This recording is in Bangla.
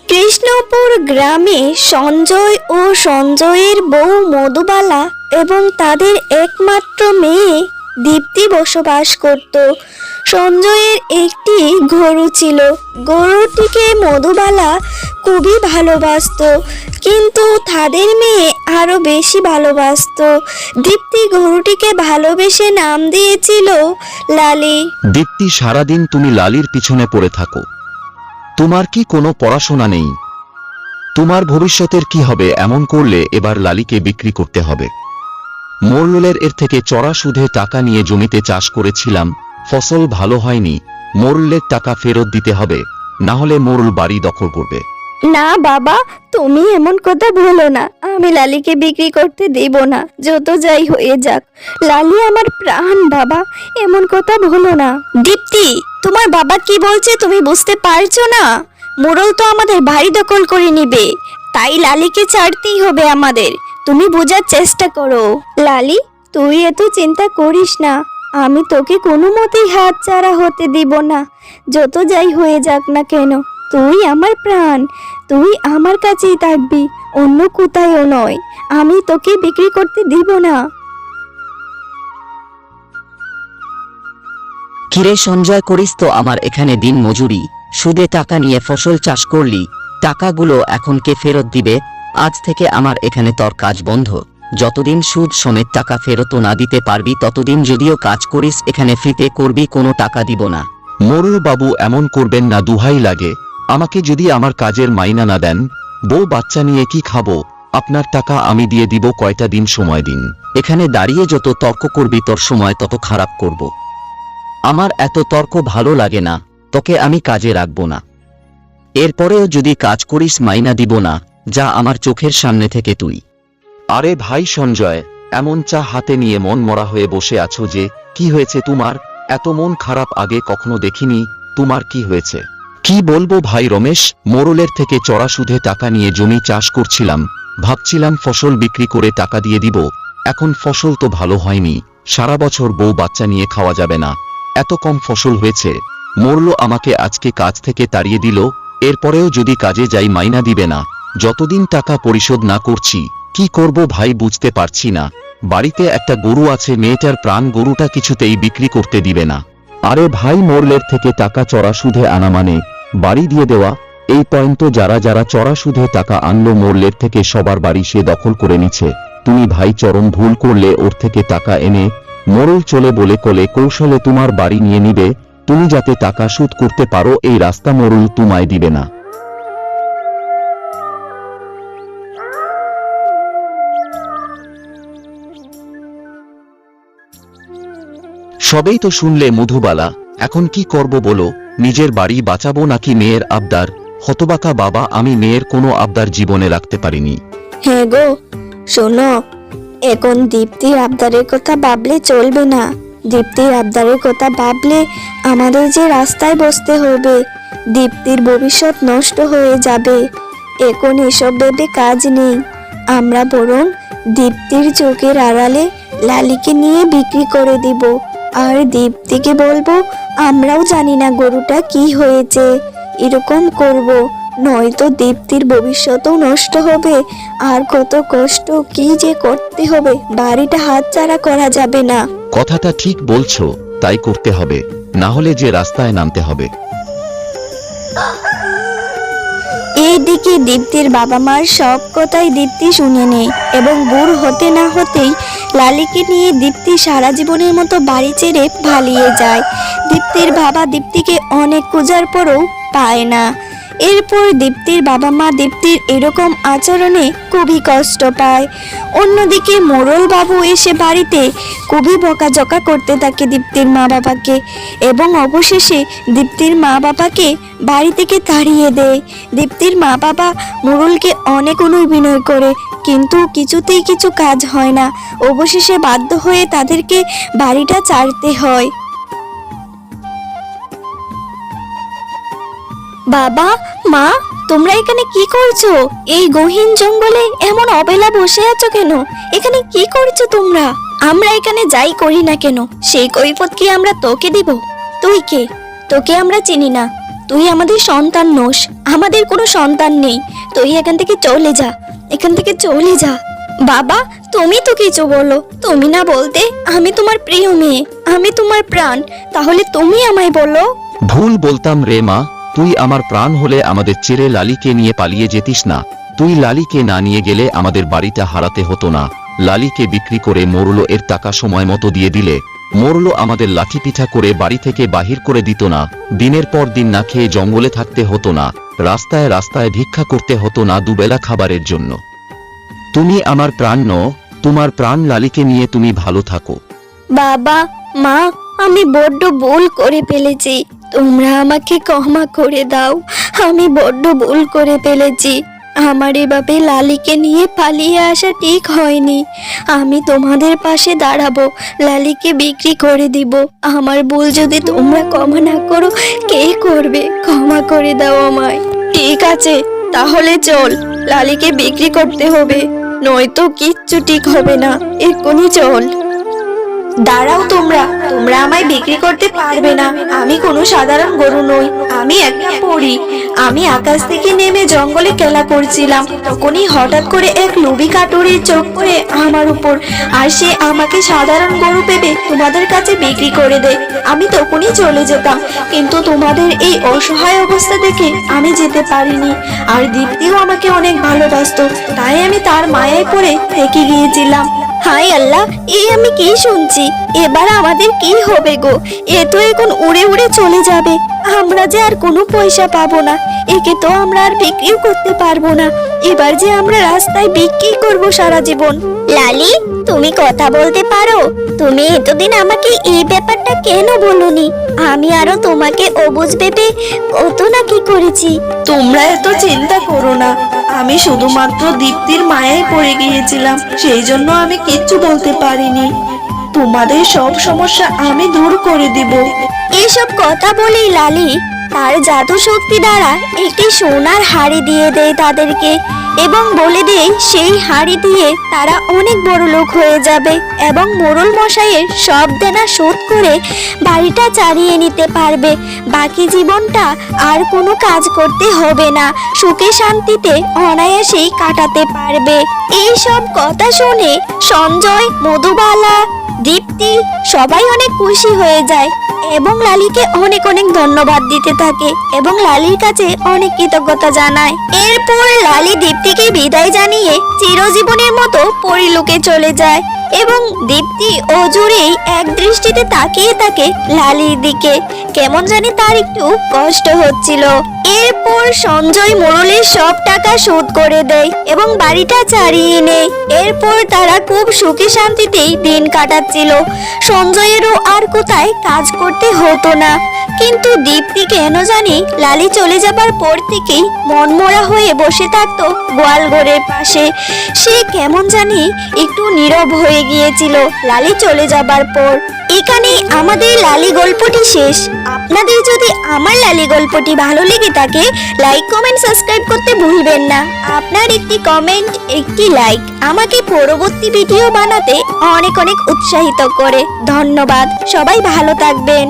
কৃষ্ণপুর গ্রামে সঞ্জয় ও সঞ্জয়ের বউ মধুবালা এবং তাদের একমাত্র মেয়ে দীপ্তি বসবাস করত। সঞ্জয়ের একটি গরু ছিল। গরুটিকে মধুবালা খুবই ভালোবাসতো, কিন্তু তাদের মেয়ে আরো বেশি ভালোবাসতো। দীপ্তি গরুটিকে ভালোবেসে নাম দিয়েছিল লালি। দীপ্তি, সারাদিন তুমি লালির পিছনে পড়ে থাকো। তোমার কি কোনো পড়াশোনা নেই? তোমার ভবিষ্যতের কি হবে? এমন করলে এবার লালিকে বিক্রি করতে হবে। মোরলের এর থেকে চড়া সুদে টাকা নিয়ে জমিতে চাষ করেছিলাম, ফসল ভালো হয়নি। মোরলের টাকা ফেরত দিতে হবে, না হলে মোরল বাড়ি দখল করবে। না বাবা, তুমি এমন কথা বলো না। আমি লালিকে বিক্রি করতে দেব না, যত যাই হয়ে যাক। লালি আমার প্রাণ বাবা, এমন কথা বলো না। দীপ্তি, তোমার বাবা কি বলছে তুমি বুঝতে পারছো না? মোড়ল তো আমাদের বাড়ি দখল করে নিবে, তাই লালিকে ছাড়তেই হবে আমাদের। তুমি বোঝার চেষ্টা করো। লালি, তুই এত চিন্তা করিস না। আমি তোকে কোনো মতেই হাত ছাড়া হতে দিব না, যত যাই হয়ে যাক না কেন। তুই আমার প্রাণ, তুই আমার কাছেই থাকবি, অন্য কোথায়ও নয়। আমি তোকে বিক্রি করতে দিব না। কিরে সঞ্জয়, করিস তো আমার এখানে দিন মজুরি, সুদে টাকা নিয়ে ফসল চাষ করলি, টাকাগুলো এখন কে ফেরত দিবে? আজ থেকে আমার এখানে তোর কাজ বন্ধ। যতদিন সুদ সমেত টাকা ফেরত না দিতে পারবি ততদিন যদিও কাজ করিস এখানে ফ্রিতে করবি, কোনো টাকা দিব না। মোরল বাবু, এমন করবেন না, দুহাই লাগে। আমাকে যদি আমার কাজের মাইনা না দেন, বউ বাচ্চা নিয়ে কি খাবো? আপনার টাকা আমি দিয়ে দিব, কয়টা দিন সময় দিন। এখানে দাঁড়িয়ে যত তর্ক করবি তোর সময় তত খারাপ করব। আমার এত তর্ক ভালো লাগে না, তোকে আমি কাজে রাখবো না। এরপরেও যদি কাজ করিস মাইনা দিব না, যা আমার চোখের সামনে থেকে তুই। আরে ভাই সঞ্জয়, এমন চা হাতে নিয়ে মন মরা হয়ে বসে আছো যে? কি হয়েছে তোমার? এত মন খারাপ আগে কখনো দেখিনি। তোমার কি হয়েছে? কি বলবো ভাই রমেশ, মোরলের থেকে চড়া সুদে টাকা নিয়ে জমি চাষ করছিলাম, ভাবছিলাম ফসল বিক্রি করে টাকা দিয়ে দিব। এখন ফসল তো ভালো হয়নি, সারা বছর বউ বাচ্চা নিয়ে খাওয়া যাবে না, এত কম ফসল হয়েছে। মোরল আমাকে আজকে কাজ থেকে তাড়িয়ে দিল। এরপরেও যদি কাজে যাই মাইনা দিবে না। যতদিন টাকা পরিশোধ না করছি কি করব ভাই বুঝতে পারছি না। বাড়িতে একটা গরু আছে, মেয়েটার প্রাণ, গরুটা কিছুতেই বিক্রি করতে দিবে না। আরে ভাই, মোরলের থেকে টাকা চড়া সুদে আনা মানে বাড়ি দিয়ে দেওয়া। এই পয়েন্ট তো যারা যারা চড়া সুদে টাকা আনলো মোরলের থেকে সবার বাড়ি সে দখল করে নিচ্ছে। তুমি ভাই চরম ভুল করলে। ওর থেকে টাকা এনে মোরল চলে বলে কলে কৌশলে তোমার বাড়ি নিয়ে নিবে। তুমি যাতে টাকা সুদ করতে পারো এই রাস্তা মোরল তোমায় দিবে না। সবেই তো শুনলে মধুবালা, এখন কি করব বলো? নিজের বাড়ি বাঁচাবো নাকি মেয়ের আবদার? হতবাকা বাবা, আমি মেয়ের কোনো আবদার জীবনে রাখতে পারিনি। হ্যাঁ গো, শোনো, এখন দীপ্তির আবদারের কথা ভাবলে চলবে না। দীপ্তির আবদারের কথা ভাবলে আমাদের যে রাস্তায় বসতে হবে, দীপ্তির ভবিষ্যৎ নষ্ট হয়ে যাবে। এখন এসব ভেবে কাজ নেই। আমরা বরং দীপ্তির চোখের আড়ালে লালিকে নিয়ে বিক্রি করে দিব। আর দীপ্তিকে বলবো আমরাও জানি না গরুটা কি হয়েছে, এরকম করব। নয়তো দীপ্তির ভবিষ্যৎও নষ্ট হবে। আর কত কষ্ট কি যে করতে হবে, বাড়িটা হাতছাড়া করা যাবে না। কথাটা ঠিক বলছো, তাই করতে হবে, না হলে যে রাস্তায় নামতে হবে। এইদিকে দীপ্তির বাবা মার সব কথাই দীপ্তি শুনে নেয় এবং বুড়ো হতে না হতেই লালিকে নিয়ে দীপ্তি সারা জীবনের মতো বাড়ি ছেড়ে পালিয়ে যায়। দীপ্তির বাবা দীপ্তিকে অনেক খোঁজার পরও পায় না। এরপর দীপ্তির বাবা মা দীপ্তির এরকম আচরণে খুবই কষ্ট পায়। অন্যদিকে মোড়ল বাবু এসে বাড়িতে খুবই বকাঝকা করতে থাকে দীপ্তির মা বাবাকে এবং অবশেষে দীপ্তির মা বাবাকে বাড়ি থেকে তাড়িয়ে দেয়। দীপ্তির মা বাবা মোড়লকে অনেক অনুবিনয় করে, কিন্তু কিছুতেই কিছু কাজ হয় না। অবশেষে বাধ্য হয়ে তাদেরকে বাড়িটা ছাড়তে হয়। বাবা, মা, তোমরা এখানে কি করছো? এই গহীন জঙ্গলে এমন অবেলা বসে আছো কেন? এখানে কি করছো তোমরা? আমরা এখানে যাই করি না কেন সেই কৈফিয়ত কি আমরা তোকে দিব? তুই কে? তোকে আমরা চিনি না। তুই আমাদের সন্তান নোস, আমাদের কোনো সন্তান নেই। তুই এখান থেকে চলে যা, এখান থেকে চলে যা। বাবা, তুমি তো কিছু বলো। তুমি না বলতে আমি তোমার প্রিয় মেয়ে, আমি তোমার প্রাণ, তাহলে তুমি আমায় বলো। ভুল বলতাম রে মা, তুই আমার প্রাণ হলে আমাদের ছেড়ে লালিকে নিয়ে পালিয়ে যেতিস না। তুই লালিকে না নিয়ে গেলে আমাদের বাড়িটা হারাতে হতো না। লালিকে বিক্রি করে মোরলো এর টাকা সময় মতো দিয়ে দিলে মোরলো আমাদের লাঠি পিঠা করে বাড়ি থেকে বাহির করে দিত না। দিনের পর দিন না খেয়ে জঙ্গলে থাকতে হতো না, রাস্তায় রাস্তায় ভিক্ষা করতে হতো না দুবেলা খাবারের জন্য। তুমি আমার প্রাণ নও, তোমার প্রাণ লালিকে নিয়ে তুমি ভালো থাকো। বাবা, মা, আমি বড্ড ভুল করে ফেলেছি, তোমরা আমাকে ক্ষমা করে দাও। আমি বড্ড ভুল করে ফেলেছি। আমার এভাবে লালিকে নিয়ে পালিয়ে আসা ঠিক হয়নি। আমি তোমাদের পাশে দাঁড়াবো, লালিকে বিক্রি করে দিব। আমার ভুল যদি তোমরা ক্ষমা না করো, কে করবে? ক্ষমা করে দাও আমায়। ঠিক আছে, তাহলে চল, লালিকে বিক্রি করতে হবে, নয়তো কিচ্ছু ঠিক হবে না। এক্ষুনি চল। দাঁড়াও, তোমরা তোমরা আমায় বিক্রি করতে পারবে না। আমি কোনো সাধারণ গরু নই, আমি একটা পরী। আমি আকাশ থেকে নেমে জঙ্গলে খেলা করছিলাম, তখনই হঠাৎ করে এক লোভী কাটুরির চোখ পড়ে আমার উপর, আর সে আমাকে সাধারণ গরু ভেবে তোমাদের কাছে বিক্রি করে দেয়। আমি তখনই চলে যেতাম, কিন্তু তোমাদের এই অসহায় অবস্থা দেখে আমি যেতে পারিনি। আর দীপ্তিও আমাকে অনেক ভালোবাসতো, তাই আমি তার মায়ায় পড়ে থেকে গিয়েছিলাম। হায় আল্লাহ, এই আমি কি শুনছি? এবার আমাদের কি হবে গো? এ তো এখন উড়ে উড়ে চলে যাবে। আমরা যে আর কোনো পয়সা পাবো না, একে তো আমরা আর বিক্রিও করতে পারবো না। এবার যে আমরা রাস্তায় বিক্রি করব সারা জীবন। লালি, তুমি কথা বলতে পারো? তুমি এতদিন আমাকে এই ব্যাপারটা কেন বলনি? আমি আরো তোমাকে অবুঝ ভেবে কত না কি করেছি। তোমরা এত চিন্তা করো না, আমি শুধুমাত্র দীপ্তির মায়ায় পড়ে গিয়েছিলাম, সেই জন্য আমি কিচ্ছু বলতে পারিনি। তোমাদের সব সমস্যা আমি দূর করে দিব। এসব কথা বলেই লালি তার জাদু শক্তি দ্বারা একটি সোনার হাড়ি দিয়ে দেয় তাদেরকে, এবং বলে দেয় সেই হাড়ি দিয়ে তারা অনেক বড় লোক হয়ে যাবে এবং মোড়ল মশাইয়ের সব দেনা শোধ করে বাড়িটা চালিয়ে নিতে পারবে। বাকি জীবনটা আর কোনো কাজ করতে হবে না, সুখে শান্তিতে অনায়াসেই কাটাতে পারবে। এই সব কথা শুনে সঞ্জয়, মধুবালা, দীপ্তি সবাই অনেক খুশি হয়ে যায় এবং লালিকে অনেক অনেক ধন্যবাদ দিতে থাকে এবং লালির কাছে অনেক কৃতজ্ঞতা জানায়। এরপর লালি দীপ্তিকে বিদায় জানিয়ে চিরজীবনের মতো পরিলোকে চলে যায় এবং দীপ্তি অজুরেই এক দৃষ্টিতে তাকিয়ে থাকে লালির দিকে। কেমন জানি তার একটু কষ্ট হচ্ছিল। এরপর সঞ্জয় মোড়লের সব টাকা শোধ করে দেয় এবং বাড়িটা ছাড়িয়ে নেয়। এরপর তারা খুব সুখে শান্তিতেই দিন কাটাচ্ছিল। সঞ্জয়েরও আর কোথায় কাজ করতে হতো না। কিন্তু দীপ্তি কেন জানি লালি চলে যাবার পর থেকেই মনমরা হয়ে বসে থাকতো গোয়ালঘরের পাশে। সে কেমন জানি একটু নীরব হয়ে গিয়েছিল লালি চলে যাবার পর। এখানেই আমাদের লালি গল্পটি শেষ। আপনাদের যদি আমার লালি গল্পটি ভালো লেগে থাকে, লাইক, কমেন্ট, সাবস্ক্রাইব করতে ভুলবেন না। আপনার একটি কমেন্ট, একটি লাইক আমাকে পরবর্তী ভিডিও বানাতে অনেক অনেক উৎসাহিত করে। ধন্যবাদ, সবাই ভালো থাকবেন।